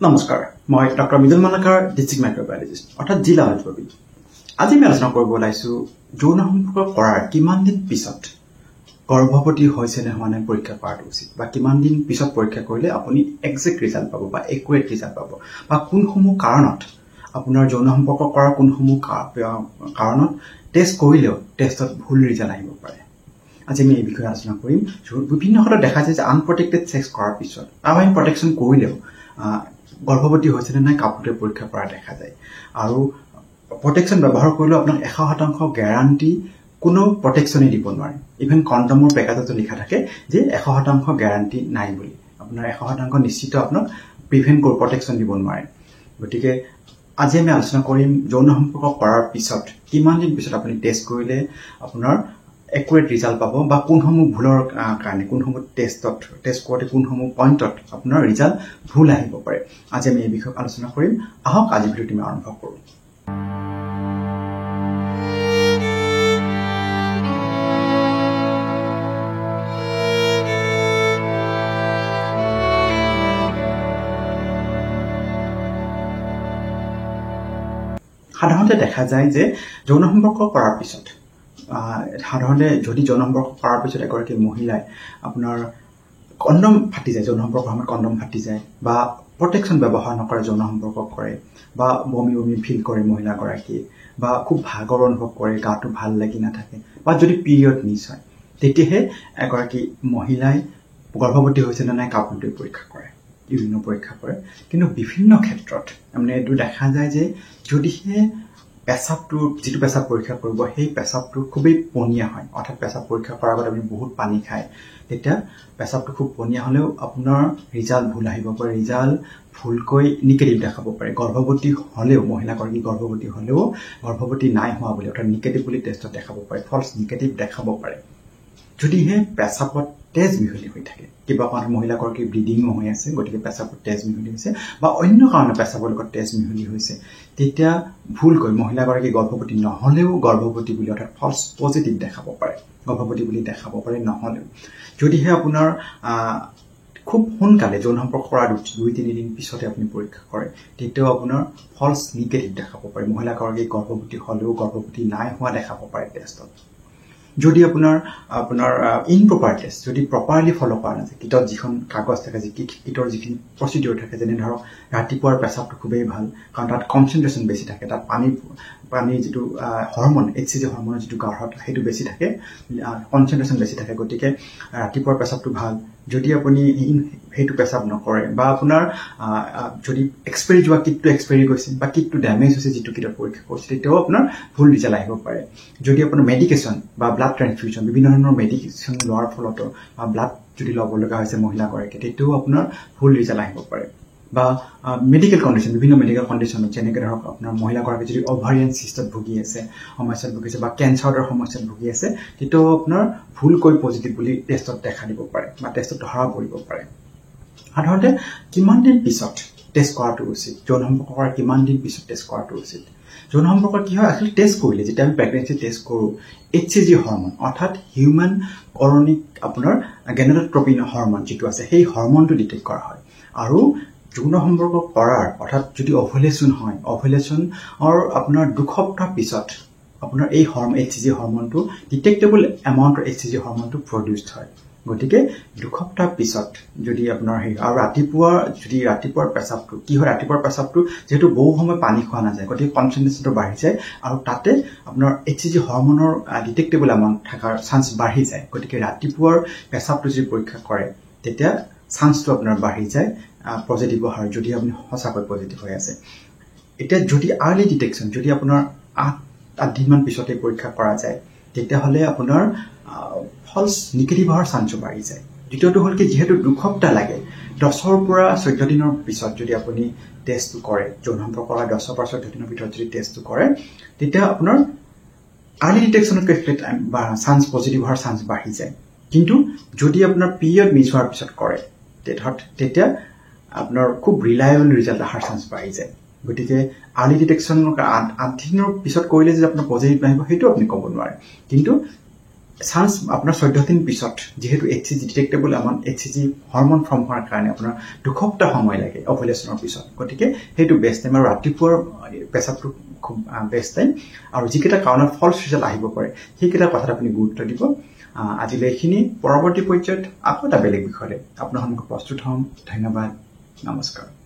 নমস্কাৰ মই doctor Mridul Malakar district মাইক্ৰোবায়োলজিষ্ট অৰ্থাৎ জিলা অধ্যাপক আজি আমি আলোচনা কৰিব ওলাইছো যৌন সম্পৰ্ক কৰাৰ কিমান দিন পিছত গৰ্ভৱতী হৈছে নে হোৱা নাই পৰীক্ষা কৰাটো উচিত বা কিমান দিন পিছত পৰীক্ষা কৰিলে আপুনি এক্সাক্ট ৰিজাল্ট পাব বা একুৰেট ৰিজাল্ট পাব বা কোনসমূহ কাৰণত আপোনাৰ যৌন সম্পৰ্ক কৰাৰ কোনসমূহ কাৰণত টেষ্ট কৰিলেও টেষ্টত ভুল ৰিজাল্ট আহিব পাৰে আজি আমি এই বিষয়ে আলোচনা কৰিম বিভিন্ন ক্ষেত্ৰত দেখা যায় যে আনপ্ৰটেক্টেড সেক্স কৰাৰ পিছত আমি প্ৰটেকশ্যন কৰিলেও গৰ্ভৱতী হৈছে নে নাই কাপোৰতে পৰীক্ষা কৰা দেখা যায় আৰু প্ৰটেকশ্যন ব্যৱহাৰ কৰিলেও আপোনাক 100% গ্যাৰান্টি কোনো প্ৰটেকশ্যনই দিব নোৱাৰে ইভেন কণ্ডমৰ পেকেজতো লিখা থাকে যে 100% গ্যাৰান্টি নাই বুলি আপোনাৰ 100% নিশ্চিত আপোনাক প্ৰিভেন্ট কৰি প্ৰটেকশ্যন দিব নোৱাৰে গতিকে আজি আমি আলোচনা কৰিম যৌন সম্পৰ্ক কৰাৰ পিছত কিমান দিন পিছত আপুনি টেষ্ট কৰিলে আপোনাৰ একুৰেট ৰিজাল্ট পাব বা কোনসমূহ ভুলৰ কাৰণে কোনসমূহ টেষ্ট কৰোঁতে কোনসমূহ পইণ্টত আপোনাৰ ৰিজাল্ট ভুল আহিব পাৰে আজি আমি এই বিষয়ে আলোচনা কৰিম আহক আজি ভিডিঅ'টো আমি আৰম্ভ কৰোঁ সাধাৰণতে দেখা যায় যে যৌন সম্পৰ্ক কৰাৰ পিছত সাধাৰণতে যদি যৌন সম্পৰ্ক কৰাৰ পিছত এগৰাকী মহিলাই আপোনাৰ কণ্ডম ফাটি যায় যৌন সম্পৰ্কৰ সময়ত কণ্ডম ফাটি যায় বা প্ৰটেকশ্যন ব্যৱহাৰ নকৰে যৌন সম্পৰ্ক কৰে বা বমি ফিল কৰে মহিলাগৰাকীয়ে বা খুব ভাগৰ অনুভৱ কৰে গাটো ভাল লাগি নাথাকে বা যদি পিৰিয়ড মিছ হয় তেতিয়াহে এগৰাকী মহিলাই গৰ্ভৱতী হৈছে নে নাই কাপোৰটো পৰীক্ষা কৰে ইউৰিন পৰীক্ষা কৰে কিন্তু বিভিন্ন ক্ষেত্ৰত মানে এইটো দেখা যায় যে যদিহে পেচাবটো যিটো পেচাব পৰীক্ষা কৰিব সেই পেচাবটো খুবেই পনীয়া হয় অৰ্থাৎ পেচাব পৰীক্ষা কৰাৰ আগত আপুনি বহুত পানী খায় তেতিয়া পেচাবটো খুব পনীয়া হ'লেও আপোনাৰ ৰিজাল্ট ভুল আহিব পাৰে ৰিজাল্ট ভুলকৈ নিগেটিভ দেখাব পাৰে গৰ্ভৱতী হ'লেও মহিলাগৰাকী গৰ্ভৱতী হ'লেও গৰ্ভৱতী নাই হোৱা বুলি অৰ্থাৎ নিগেটিভ বুলি টেষ্টত দেখাব পাৰে ফলছ নিগেটিভ দেখাব পাৰে যদিহে পেচাবত তেজ মিহলি হৈ থাকে কিবা কাৰণ মহিলাগৰাকীৰ ব্লিডিঙো হৈ আছে গতিকে পেচাবত তেজ মিহলি হৈছে বা অন্য কাৰণে পেচাবৰ লগত তেজ মিহলি হৈছে তেতিয়া ভুলকৈ মহিলাগৰাকী গৰ্ভৱতী নহ'লেও গৰ্ভৱতী বুলি অৰ্থাৎ ফলছ পজিটিভ দেখাব পাৰে গৰ্ভৱতী বুলি দেখাব পাৰে নহ'লেও যদিহে আপোনাৰ খুব সোনকালে যৌন সম্পৰ্ক কৰাৰ 2-3 দিন পিছতে আপুনি পৰীক্ষা কৰে তেতিয়াও আপোনাৰ ফলছ নিগেটিভ দেখাব পাৰে মহিলাগৰাকী গৰ্ভৱতী হ'লেও গৰ্ভৱতী নাই হোৱা দেখাব পাৰে টেষ্টত যদি আপোনাৰ ইনপ্ৰপাৰ টেষ্ট যদি প্ৰপাৰলি ফলো কৰা নাযায় কিটত যিখন কাগজ থাকে কিটৰ যিখিনি প্ৰচিডিউৰ থাকে যেনে ধৰক ৰাতিপুৱাৰ পেচাবটো খুবেই ভাল কাৰণ তাত কনচেন্ট্ৰেশ্যন বেছি থাকে তাত পানীৰ যিটো হৰমন HCG হৰমনৰ যিটো গাঢ়ত সেইটো বেছি থাকে কনচেন্ট্ৰেশ্যন বেছি থাকে গতিকে ৰাতিপুৱাৰ পেচাবটো ভাল যদি আপুনি সেইটো পেচাব নকৰে বা আপোনাৰ যদি এক্সপায়াৰি যোৱা কিটটো এক্সপায়াৰি গৈছে বা কিটটো ডেমেজ হৈছে যিটো কিটৰ পৰীক্ষা কৰিছে তেতিয়াও আপোনাৰ ভুল ৰিজাল্ট আহিব পাৰে যদি আপোনাৰ মেডিকেশ্যন বা ব্লাড ট্ৰান্সফিউজন বিভিন্ন ধৰণৰ মেডিকেশ্যন লোৱাৰ ফলতো বা ব্লাড যদি ল'ব লগা হৈছে মহিলাগৰাকী তেতিয়াও আপোনাৰ ভুল ৰিজাল্ট আহিব পাৰে বা মেডিকেল কণ্ডিশ্যন বিভিন্ন মেডিকেল কণ্ডিশ্যনত যেনেকৈ ধৰক আপোনাৰ মহিলাগৰাকী যদি অভাৰিয়ান চিষ্টত ভুগি আছে সমস্যাত ভুগিছে বা কেঞ্চাৰৰ সমস্যাত ভুগি আছে তেতিয়াও আপোনাৰ ভুলকৈ পজিটিভ বুলি টেষ্টত দেখা দিব পাৰে বা টেষ্টত ধৰা পৰিব পাৰে সাধাৰণতে কিমান দিন পিছত টেষ্ট কৰাটো উচিত যৌন সম্পৰ্ক কৰাৰ কিমান দিন পিছত টেষ্ট কৰাটো উচিত যৌন সম্পৰ্ক কি হয় আসলে টেষ্ট কৰিলে যেতিয়া আমি প্ৰেগনেন্সি টেষ্ট কৰোঁ HCG হৰমন অৰ্থাৎ হিউমেন কৰনিক আপোনাৰ গেনেটোট্ৰপিন হৰমন যিটো আছে সেই হৰমনটো ডিটেক্ট কৰা হয় আৰু যৌন সম্পৰ্ক কৰাৰ অৰ্থাৎ যদি অভুলেশ্যন হয় অভুলেশ্যনৰ আপোনাৰ 2 সপ্তাহ পিছত আপোনাৰ এই HCG হৰমনটো ডিটেক্টেবল এমাউণ্টৰ HCG হৰমনটো প্ৰডিউচড হয় গতিকে 2 সপ্তাহ পিছত যদি আপোনাৰ আৰু ৰাতিপুৱাৰ পেচাবটো কি হয় ৰাতিপুৱাৰ পেচাবটো যেহেতু বহু সময় পানী খোৱা নাযায় গতিকে কনচেন্ট্ৰেশ্যনটো বাঢ়ি যায় আৰু তাতে আপোনাৰ HCG হৰমনৰ ডিটেক্টেবল এমাউণ্ট থকাৰ চান্স বাঢ়ি যায় গতিকে ৰাতিপুৱাৰ পেচাবটো যদি পৰীক্ষা কৰে তেতিয়া চান্সটো আপোনাৰ বাঢ়ি যায় পজিটিভ হোৱাৰ যদি আপুনি সঁচাকৈ পজিটিভ হৈ আছে এতিয়া যদি আৰ্লি ডিটেকশ্যন যদি আপোনাৰ 8 দিনমান পিছতে পৰীক্ষা কৰা যায় তেতিয়াহ'লে আপোনাৰ ফলছ নিগেটিভ হোৱাৰ চান্সো বাঢ়ি যায় দ্বিতীয়টো হ'ল কি যিহেতু 2 সপ্তাহ লাগে 10ৰ পৰা 14 দিনৰ পিছত যদি আপুনি টেষ্টটো কৰে যৌন সম্পৰ্ক কৰা 10ৰ পৰা 14 দিনৰ ভিতৰত যদি টেষ্টটো কৰে তেতিয়া আপোনাৰ আৰ্লি ডিটেকশ্যনতকৈ চান্স পজিটিভ হোৱাৰ চান্স বাঢ়ি যায় কিন্তু যদি আপোনাৰ পিৰিয়ড মিছ হোৱাৰ পিছত কৰে তেতিয়া আপোনাৰ খুব ৰিলায়েবল ৰিজাল্ট অহাৰ চান্স বাঢ়ি যায় গতিকে আৰ্লি ডিটেকশ্যনৰ 8 দিনৰ পিছত কৰিলে যে আপোনাৰ পজিটিভ আহিব সেইটো আপুনি ক'ব নোৱাৰে কিন্তু চান্স আপোনাৰ 14 দিন পিছত যেহেতু HCG detectable amount HCG hormone form হোৱাৰ কাৰণে আপোনাৰ 2 সপ্তাহ সময় লাগে অভুলেশ্যনৰ পিছত গতিকে সেইটো বেষ্ট টাইম আৰু ৰাতিপুৱাৰ পেচাবটো খুব বেষ্ট টাইম আৰু যিকেইটা কাৰণত ফলছ ৰিজাল্ট আহিব পাৰে সেইকেইটা কথাত আপুনি গুৰুত্ব দিব আজিলৈ এইখিনি পৰৱৰ্তী পৰ্যায়ত আকৌ এটা বেলেগ বিষয়ৰে আপোনাৰ সন্মুখত প্ৰস্তুত হ'ম ধন্যবাদ নমস্কাৰ